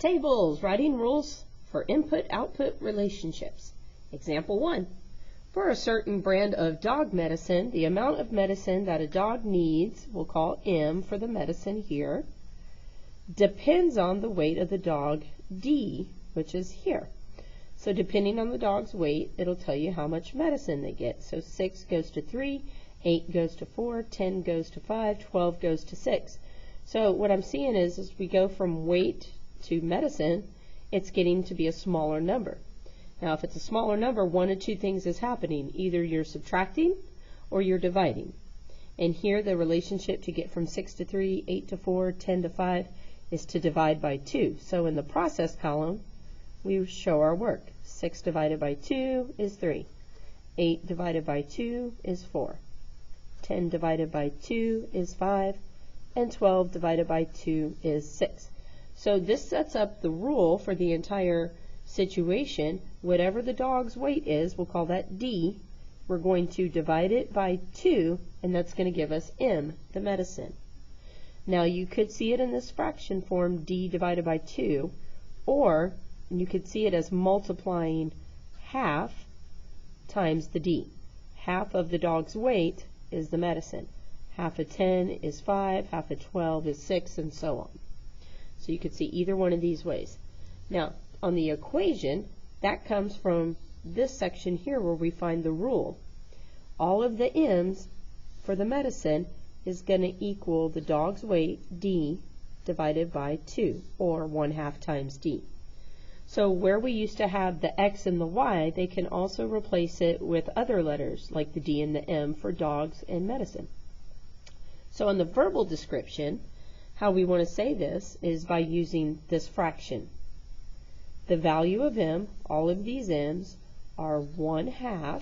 Tables, writing rules for input-output relationships. Example 1. For a certain brand of dog medicine, the amount of medicine that a dog needs, we'll call M for the medicine here, depends on the weight of the dog, D, which is here. So depending on the dog's weight, it'll tell you how much medicine they get. So 6 goes to 3, 8 goes to 4, 10 goes to 5, 12 goes to 6. So what I'm seeing is as we go from weight to medicine, it's getting to be a smaller number. Now if it's a smaller number, one of two things is happening. Either you're subtracting or you're dividing. And here the relationship to get from 6 to 3, 8 to 4, 10 to 5 is to divide by 2. So in the process column, we show our work. 6 divided by 2 is 3. 8 divided by 2 is 4. 10 divided by 2 is 5. And 12 divided by 2 is 6. So this sets up the rule for the entire situation. Whatever the dog's weight is, we'll call that D. We're going to divide it by 2, and that's going to give us M, the medicine. Now you could see it in this fraction form, D divided by 2, or you could see it as multiplying half times the D. Half of the dog's weight is the medicine. Half of 10 is 5, half of 12 is 6, and so on. So you could see either one of these ways. Now, on the equation, that comes from this section here where we find the rule. All of the M's for the medicine is going to equal the dog's weight, D, divided by 2, or 1/2 times D. So where we used to have the X and the Y, they can also replace it with other letters, like the D and the M for dogs and medicine. So in the verbal description, how we want to say this is by using this fraction. The value of M, all of these M's, are 1/2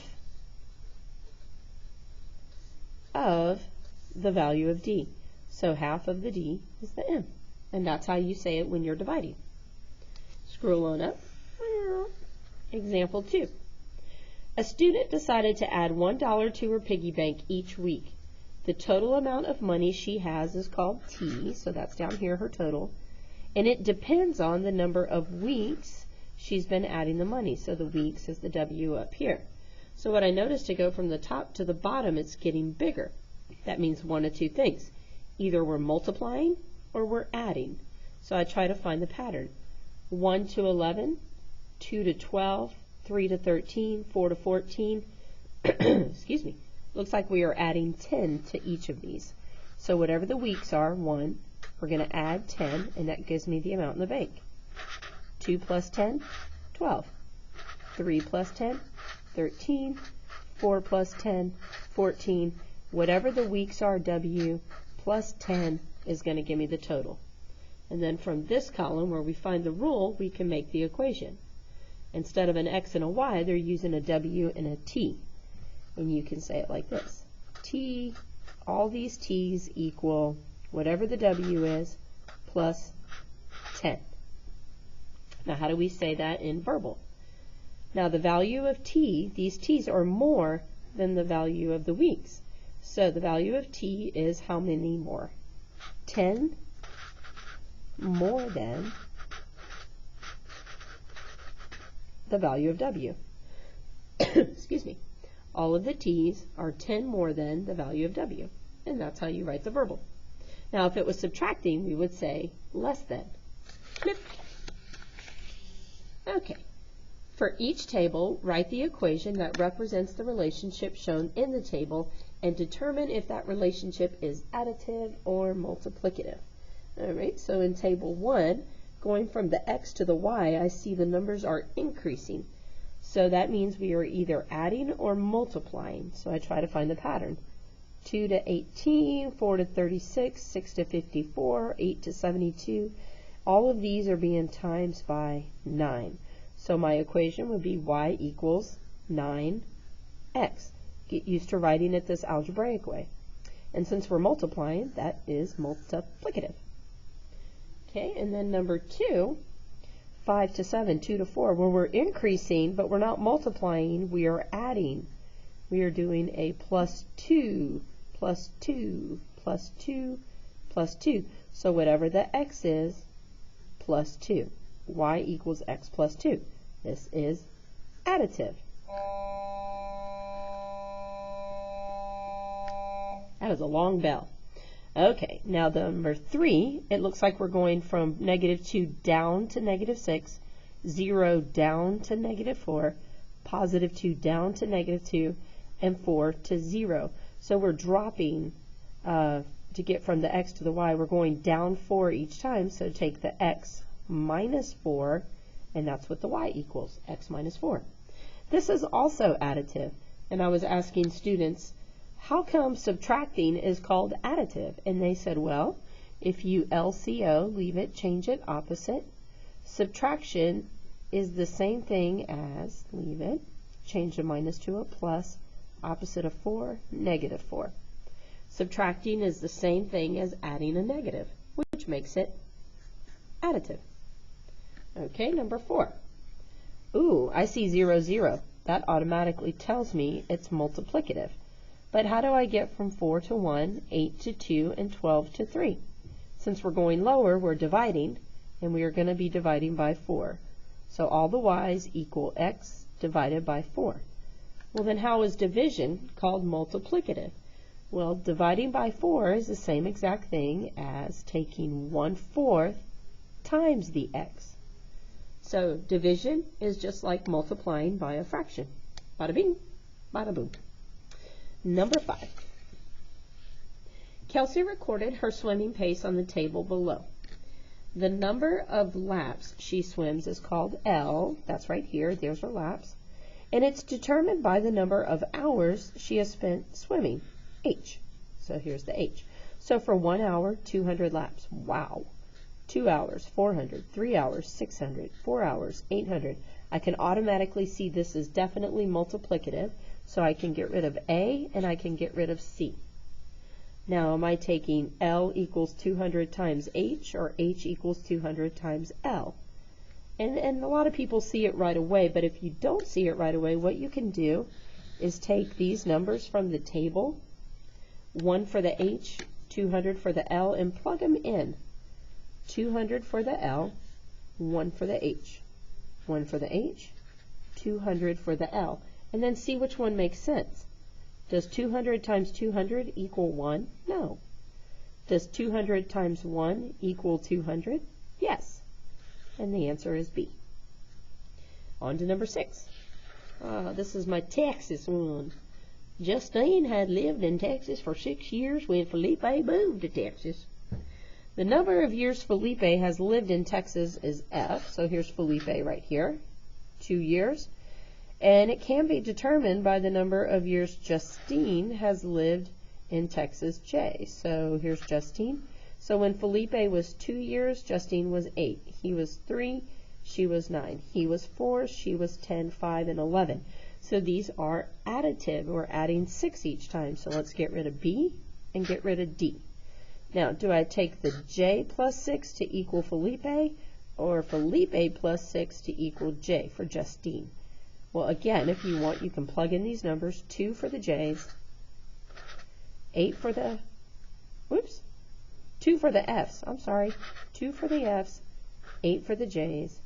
of the value of D. So half of the D is the M. And that's how you say it when you're dividing. Scroll on up. Example 2. A student decided to add $1 to her piggy bank each week. The total amount of money she has is called T, so that's down here, her total, and it depends on the number of weeks she's been adding the money, so the weeks is the W up here. So what I noticed, to go from the top to the bottom, it's getting bigger. That means one of two things. Either we're multiplying or we're adding. So I try to find the pattern. 1 to 11, 2 to 12, 3 to 13, 4 to 14, excuse me. Looks like we are adding 10 to each of these. So whatever the weeks are, 1, we're going to add 10, and that gives me the amount in the bank. 2 plus 10, 12. 3 plus 10, 13. 4 plus 10, 14. Whatever the weeks are, W, plus 10 is going to give me the total. And then from this column, where we find the rule, we can make the equation. Instead of an X and a Y, they're using a W and a T. And you can say it like this. T, all these T's equal whatever the W is, plus 10. Now how do we say that in verbal? Now the value of T, these T's are more than the value of the weeks. So the value of T is how many more? 10 more than the value of W. Excuse me. All of the T's are 10 more than the value of W. And that's how you write the verbal. Now if it was subtracting, we would say less than. Clip. Okay. For each table, write the equation that represents the relationship shown in the table and determine if that relationship is additive or multiplicative. Alright, so in table 1, going from the X to the Y, I see the numbers are increasing. So that means we are either adding or multiplying. So I try to find the pattern. 2 to 18, 4 to 36, 6 to 54, 8 to 72. All of these are being times by 9. So my equation would be y equals 9x. Get used to writing it this algebraic way. And since we're multiplying, that is multiplicative. Okay, and then number 2, 5 to 7, 2 to 4. When we're increasing, but we're not multiplying, we are adding. We are doing a plus 2, plus 2, plus 2, plus 2. So whatever the x is, plus 2. y equals x plus 2. This is additive. That is a long bell. Okay, now the number 3, it looks like we're going from -2 down to -6, 0 down to -4, +2 down to -2, and 4 to 0. So we're dropping to get from the x to the y. We're going down 4 each time, so take the x minus 4, and that's what the y equals, x minus 4. This is also additive, and I was asking students, how come subtracting is called additive? And they said, well, if you LCO, leave it, change it, opposite, subtraction is the same thing as, leave it, change the minus to a plus, opposite of 4, -4. Subtracting is the same thing as adding a negative, which makes it additive. Okay, number 4. Ooh, I see 0, 0. That automatically tells me it's multiplicative. But how do I get from 4 to 1, 8 to 2, and 12 to 3? Since we're going lower, we're dividing, and we are going to be dividing by 4. So all the y's equal x divided by 4. Well, then how is division called multiplicative? Well, dividing by 4 is the same exact thing as taking 1/4 times the x. So division is just like multiplying by a fraction. Bada bing, bada boom. Number 5. Kelsey recorded her swimming pace on the table below. The number of laps she swims is called L. That's right here. There's her laps. And it's determined by the number of hours she has spent swimming, H. So here's the H. So for 1 hour, 200 laps. Wow. 2 hours, 400. 3 hours, 600. 4 hours, 800. I can automatically see this is definitely multiplicative, so I can get rid of A and I can get rid of C. Now, am I taking L equals 200 times H or H equals 200 times L? And a lot of people see it right away, but if you don't see it right away, what you can do is take these numbers from the table, 1 for the H, 200 for the L, and plug them in. 200 for the L, 1 for the H. 1 for the H, 200 for the L. And then see which one makes sense. Does 200 times 200 equal 1? No. Does 200 times 1 equal 200? Yes. And the answer is B. On to number 6. This is my Texas one. Justine had lived in Texas for 6 years when Felipe moved to Texas. The number of years Felipe has lived in Texas is F. So here's Felipe right here. 2 years. And it can be determined by the number of years Justine has lived in Texas, J. So here's Justine. So when Felipe was 2 years, Justine was 8. He was 3, she was 9. He was 4, she was 10, 5, and 11. So these are additive. We're adding 6 each time. So let's get rid of B and get rid of D. Now, do I take the J plus 6 to equal Felipe, or Felipe plus 6 to equal J for Justine? Well, again, if you want, you can plug in these numbers. 2 for the J's, 8 for the, 2 for the F's, 2 for the F's, 8 for the J's,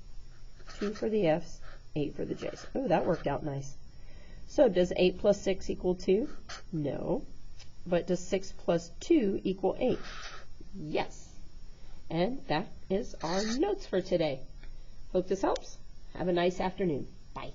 2 for the F's, 8 for the J's. Oh, that worked out nice. So does 8 plus 6 equal 2? No. But does 6 plus 2 equal 8? Yes. And that is our notes for today. Hope this helps. Have a nice afternoon. Bye.